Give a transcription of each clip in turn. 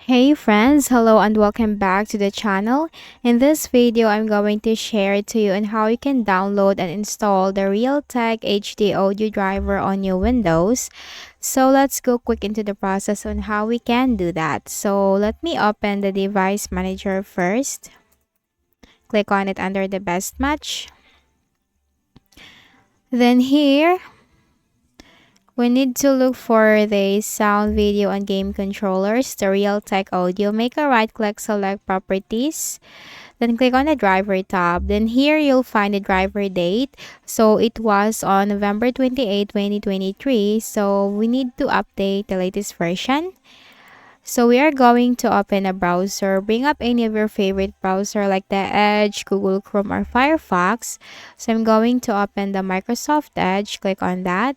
Hey friends, hello and welcome back to the channel. In this video, I'm going to share to you on how you can download and install the Realtek HD audio driver on your Windows. So let's go quick into the process on how we can do that. So let me open the device manager first. Click on it under the best match. Then here, we need to look for the sound, video, and game controllers, the Realtek audio. Make a right click, select properties. Then click on the driver tab. Then here you'll find the driver date. So it was on November 28, 2023. So we need to update the latest version. So we are going to open a browser. Bring up any of your favorite browser like the Edge, Google Chrome, or Firefox. So I'm going to open the Microsoft Edge. Click on that.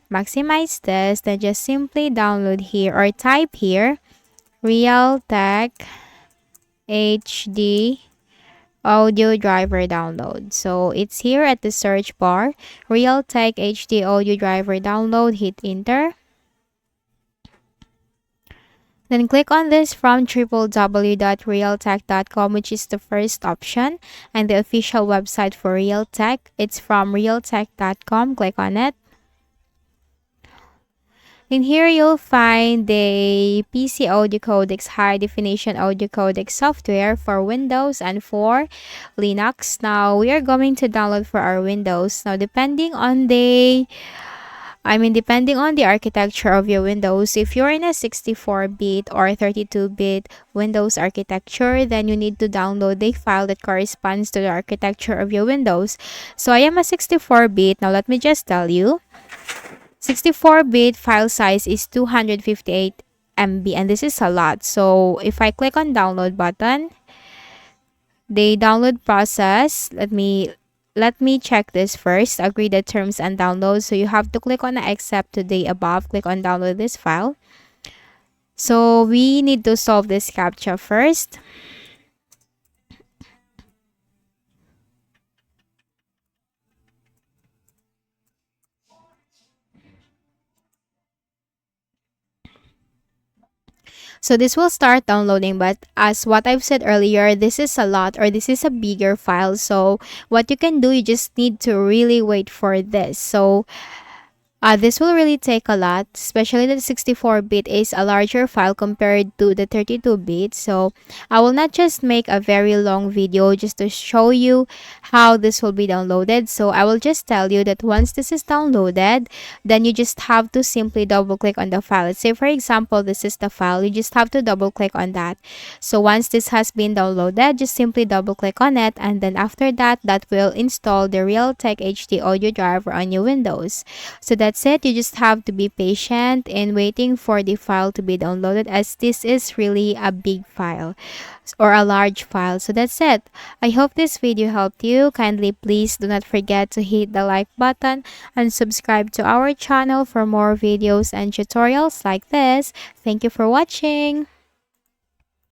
Maximize this. Then just simply download here or type here Realtek HD audio driver download. So it's here at the search bar. Realtek HD audio driver download. Hit enter. Then click on this from www.realtek.com, which is the first option and the official website for Realtek. It's from realtek.com. Click on it. In here, you'll find the PC audio codecs, high definition audio codec software for Windows and for Linux. Now, we are going to download for our Windows. Now, depending on the architecture of your Windows, if you're in a 64-bit or 32-bit Windows architecture, then you need to download the file that corresponds to the architecture of your Windows. So I am a 64-bit. Now let me just tell you, 64-bit file size is 258 MB, and this is a lot. So if I click on download button, the download process, let me check this first. Agree the terms and download. So you have to click on accept to the above. Click on download this file. So we need to solve this captcha first. So this will start downloading, but as what I've said earlier, this is a lot, or this is a bigger file. So what you can do, you just need to really wait for this. So this will really take a lot, especially the 64-bit is a larger file compared to the 32-bit. So I will not just make a very long video just to show you how this will be downloaded. So I will just tell you that once this is downloaded, then you just have to simply double click on the file. Let's say, for example, this is the file. You just have to double click on that. So once this has been downloaded, just simply double click on it. And then after that, that will install the Realtek HD audio driver on your Windows. So that's it. You just have to be patient in waiting for the file to be downloaded, as this is really a big file or a large file. So that's it. I hope this video helped you. Kindly please do not forget to hit the like button and subscribe to our channel for more videos and tutorials like this. Thank you for watching.